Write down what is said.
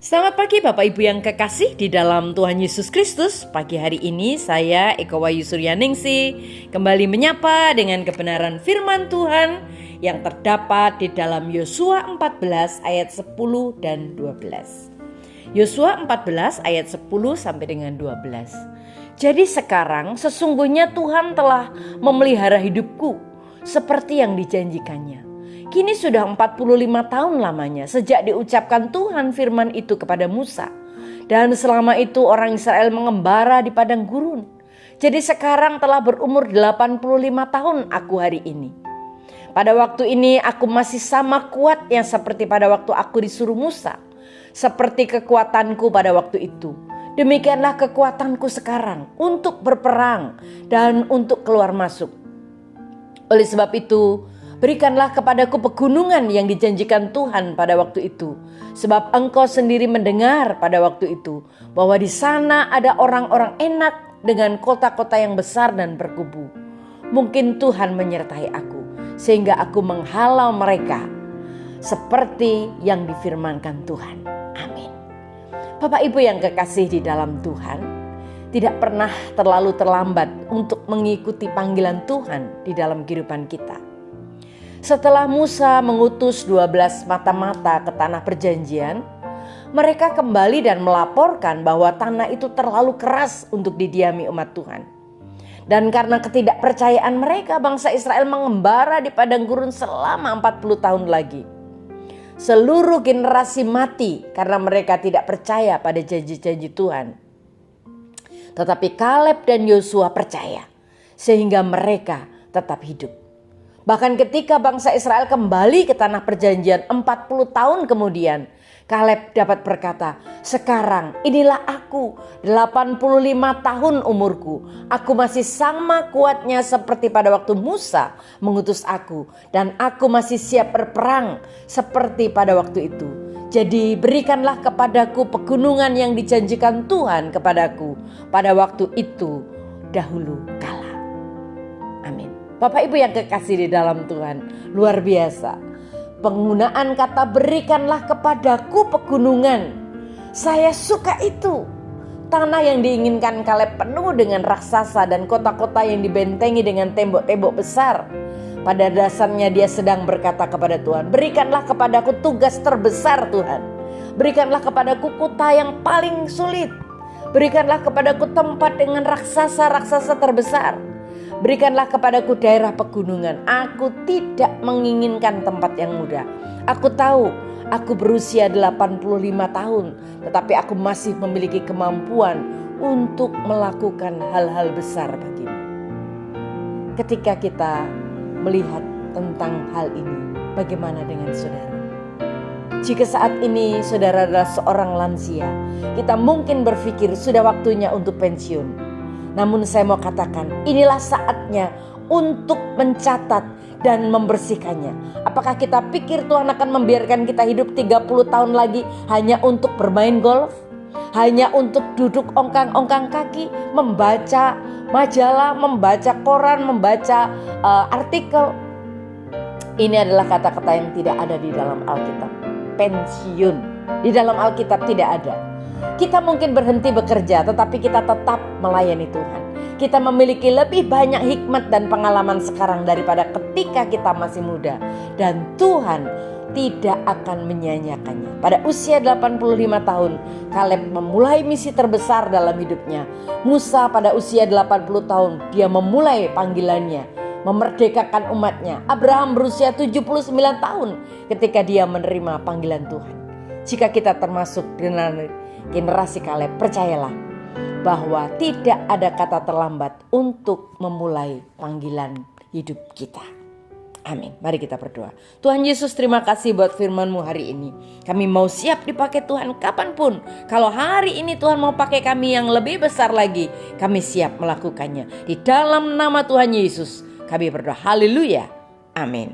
Selamat pagi Bapak Ibu yang kekasih di dalam Tuhan Yesus Kristus. Pagi hari ini saya Eko Wayu Suryaningsi kembali menyapa dengan kebenaran firman Tuhan yang terdapat di dalam Yosua 14 ayat 10 dan 12. Yosua 14 ayat 10 sampai dengan 12. Jadi sekarang sesungguhnya Tuhan telah memelihara hidupku seperti yang dijanjikannya. Kini sudah 45 tahun lamanya sejak diucapkan Tuhan firman itu kepada Musa. Dan selama itu orang Israel mengembara di padang gurun. Jadi sekarang telah berumur 85 tahun aku hari ini. Pada waktu ini aku masih sama kuatnya seperti pada waktu aku disuruh Musa. Seperti kekuatanku pada waktu itu. Demikianlah kekuatanku sekarang untuk berperang dan untuk keluar masuk. Oleh sebab itu, berikanlah kepadaku pegunungan yang dijanjikan Tuhan pada waktu itu. Sebab engkau sendiri mendengar pada waktu itu bahwa di sana ada orang-orang enak dengan kota-kota yang besar dan berkubu. Mungkin Tuhan menyertai aku sehingga aku menghalau mereka seperti yang difirmankan Tuhan. Amin. Bapak Ibu yang kekasih di dalam Tuhan, tidak pernah terlalu terlambat untuk mengikuti panggilan Tuhan di dalam kehidupan kita. Setelah Musa mengutus 12 mata-mata ke tanah perjanjian, mereka kembali dan melaporkan bahwa tanah itu terlalu keras untuk didiami umat Tuhan. Dan karena ketidakpercayaan mereka, bangsa Israel mengembara di padang gurun selama 40 tahun lagi. Seluruh generasi mati karena mereka tidak percaya pada janji-janji Tuhan. Tetapi Kaleb dan Yosua percaya sehingga mereka tetap hidup. Bahkan ketika bangsa Israel kembali ke tanah perjanjian 40 tahun kemudian, Kaleb dapat berkata, sekarang inilah aku 85 tahun umurku. Aku masih sama kuatnya seperti pada waktu Musa mengutus aku. Dan aku masih siap berperang seperti pada waktu itu. Jadi berikanlah kepadaku pegunungan yang dijanjikan Tuhan kepadaku pada waktu itu dahulu kala. Amin. Bapak Ibu yang kekasih di dalam Tuhan, luar biasa. Penggunaan kata berikanlah kepadaku pegunungan. Saya suka itu. Tanah yang diinginkan Kaleb penuh dengan raksasa dan kota-kota yang dibentengi dengan tembok-tembok besar. Pada dasarnya dia sedang berkata kepada Tuhan, berikanlah kepadaku tugas terbesar Tuhan. Berikanlah kepadaku kota yang paling sulit. Berikanlah kepadaku tempat dengan raksasa-raksasa terbesar. Berikanlah kepadaku daerah pegunungan. Aku tidak menginginkan tempat yang mudah. Aku tahu aku berusia 85 tahun. Tetapi aku masih memiliki kemampuan untuk melakukan hal-hal besar bagimu. Ketika kita melihat tentang hal ini, bagaimana dengan saudara? Jika saat ini saudara adalah seorang lansia, kita mungkin berpikir sudah waktunya untuk pensiun. Namun saya mau katakan, inilah saatnya untuk mencatat dan membersihkannya. Apakah kita pikir Tuhan akan membiarkan kita hidup 30 tahun lagi hanya untuk bermain golf? Hanya untuk duduk ongkang-ongkang kaki, membaca majalah, membaca koran, membaca artikel. Ini adalah kata-kata yang tidak ada di dalam Alkitab. Pensiun di dalam Alkitab tidak ada. Kita mungkin berhenti bekerja, tetapi kita tetap melayani Tuhan. Kita memiliki lebih banyak hikmat dan pengalaman sekarang daripada ketika kita masih muda. Dan Tuhan tidak akan menyia-nyiakannya. Pada usia 85 tahun, Kaleb memulai misi terbesar dalam hidupnya. Musa pada usia 80 tahun, dia memulai panggilannya, memerdekakan umatnya. Abraham berusia 79 tahun ketika dia menerima panggilan Tuhan. Jika kita termasuk generasi Kaleb, percayalah bahwa tidak ada kata terlambat untuk memulai panggilan hidup kita. Amin. Mari kita berdoa. Tuhan Yesus, terima kasih buat firman-Mu hari ini. Kami mau siap dipakai Tuhan kapanpun. Kalau hari ini Tuhan mau pakai kami yang lebih besar lagi, kami siap melakukannya. Di dalam nama Tuhan Yesus kami berdoa. Haleluya. Amin.